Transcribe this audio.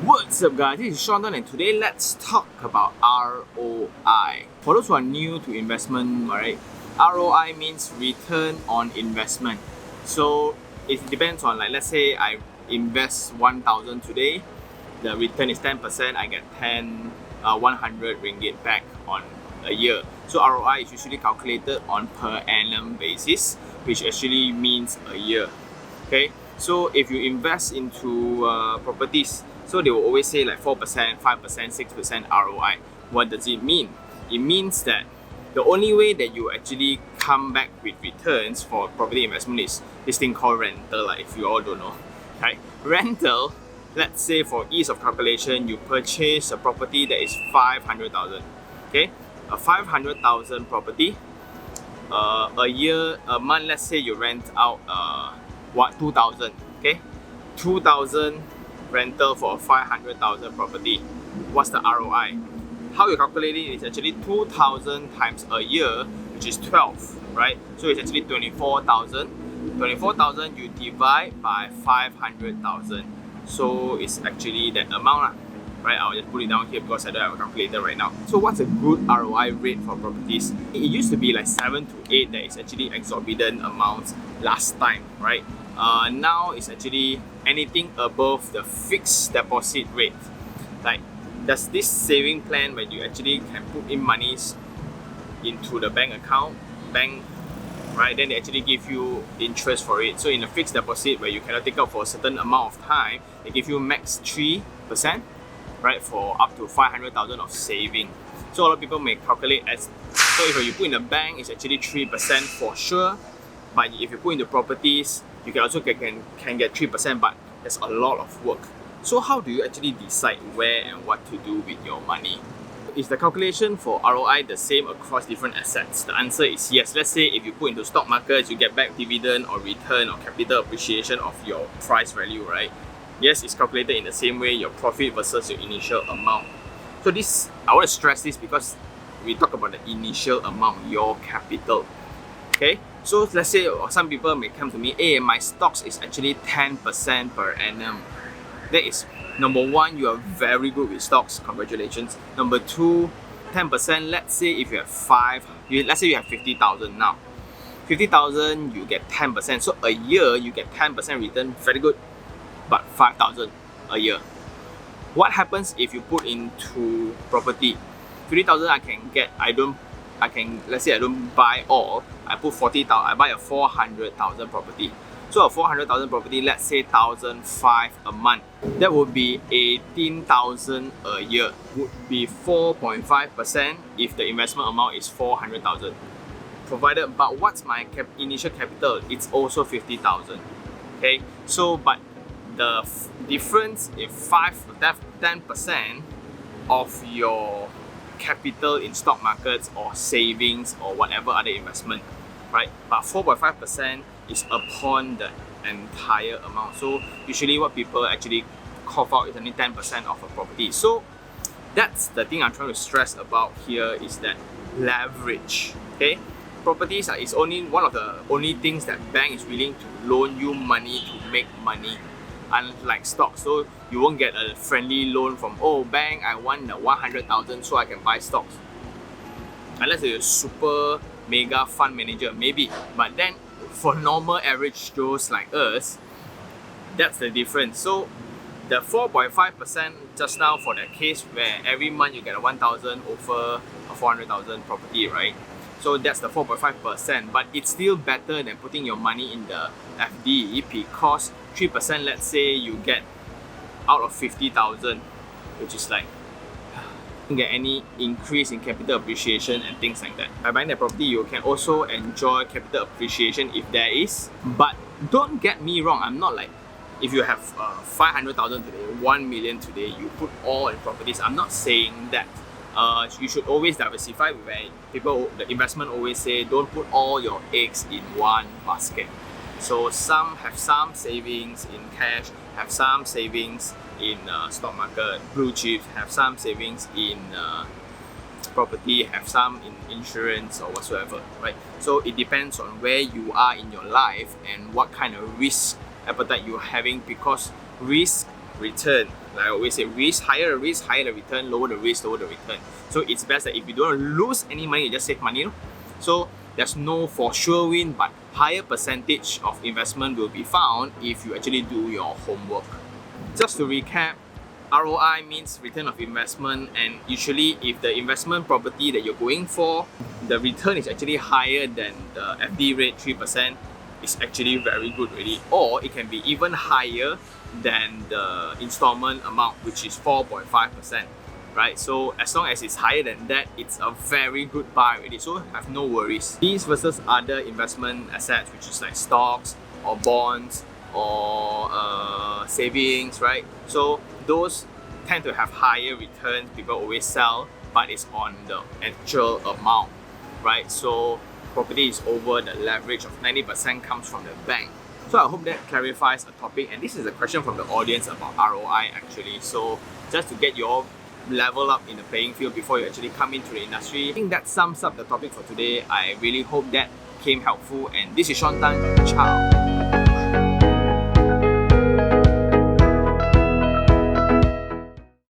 What's up guys, this is Sheldon and today let's talk about ROI. For those who are new to investment, right, ROI means return on investment. So it depends on, like, let's say I invest 1,000 today, the return is 10%, I get 100 ringgit back on a year. So ROI is usually calculated on per annum basis, which actually means a year. Okay, so if you invest into properties, so they will always say like 4%, 5%, 6% ROI. What does it mean? It means that the only way that you actually come back with returns for property investment is this thing called rental, like if you all don't know. Right? Rental, let's say for ease of calculation, you purchase a property that is 500,000. Okay? A 500,000 property, a month, let's say you rent out 2,000. Okay? 2,000 rental for a 500,000 property. What's the ROI? How you calculate it is actually 2,000 times a year, which is 12, right? So it's actually 24,000. 24,000 you divide by 500,000. So it's actually that amount, right? I'll just put it down here because I don't have a calculator right now. So what's a good ROI rate for properties? It used to be like 7 to 8, that is actually exorbitant amounts last time, right? Now it's actually anything above the fixed deposit rate. Like, does this saving plan where you actually can put in monies into the bank account, right? Then they actually give you interest for it. So in a fixed deposit where you cannot take out for a certain amount of time, they give you max 3%, right? For up to 500,000 of saving. So a lot of people may calculate as, so if you put in a bank, it's actually 3% for sure. But if you put into properties, you can also get 3%, but there's a lot of work. So how do you actually decide where and what to do with your money? Is the calculation for ROI the same across different assets? The answer is yes. Let's say if you put into stock markets, you get back dividend or return or capital appreciation of your price value, right? Yes, it's calculated in the same way, your profit versus your initial amount. So this, I want to stress this because we talk about the initial amount, your capital. Okay, so let's say some people may come to me, hey, my stocks is actually 10% per annum. That is, number one, you are very good with stocks, congratulations. Number two, 10%, let's say if you have let's say you have 50,000 now. 50,000, you get 10%. So a year, you get 10% return, very good. But 5,000 a year. What happens if you put into property? 50,000 let's say I don't buy all, I put 40,000, I buy a 400,000 property. So a 400,000 property, let's say 1,500 a month. That would be 18,000 a year. Would be 4.5% if the investment amount is 400,000. Provided, but what's my initial capital? It's also 50,000. Okay, so but the difference if 10% of your capital in stock markets or savings or whatever other investment, right? But 4.5% is upon the entire amount. So usually what people actually cough out is only 10% of a property. So that's the thing I'm trying to stress about here, is that leverage. Okay, properties is only one of the only things that bank is willing to loan you money to make money, unlike stocks. So you won't get a friendly loan from, oh bank, I want the 100,000 so I can buy stocks. Unless you're a super mega fund manager, maybe. But then for normal average Joes like us, that's the difference. So the 4.5% just now, for the case where every month you get a 1,000 over a 400,000 property, right? So that's the 4.5%, but it's still better than putting your money in the FD, because 3%, let's say you get out of 50,000, which is like, you don't get any increase in capital appreciation and things like that. By buying that property, you can also enjoy capital appreciation if there is. But don't get me wrong, I'm not like, if you have 500,000 today, 1 million today, you put all in properties. I'm not saying that. You should always diversify, where the investment always say, don't put all your eggs in one basket. So have some savings in cash, have some savings in stock market, blue chips, have some savings in property, have some in insurance or whatsoever, right? So it depends on where you are in your life and what kind of risk appetite you're having, because risk return, Like I always say, higher the return, lower the risk, lower the return. So it's best that if you don't lose any money, you just save money. So there's no for sure win, but higher percentage of investment will be found if you actually do your homework. Just to recap, ROI means return of investment, and usually if the investment property that you're going for, the return is actually higher than the FD rate 3%, it's actually very good already. Or it can be even higher than the installment amount, which is 4.5%. Right? So as long as it's higher than that, it's a very good buy already. So have no worries. These versus other investment assets, which is like stocks or bonds or savings, right? So those tend to have higher returns. People always sell, but it's on the actual amount, right? So property is over the leverage of 90% comes from the bank. So I hope that clarifies the topic, and this is a question from the audience about ROI actually. So just to get your level up in the playing field before you actually come into the industry. I think that sums up the topic for today. I really hope that came helpful, and this is Sean Tan. Ciao.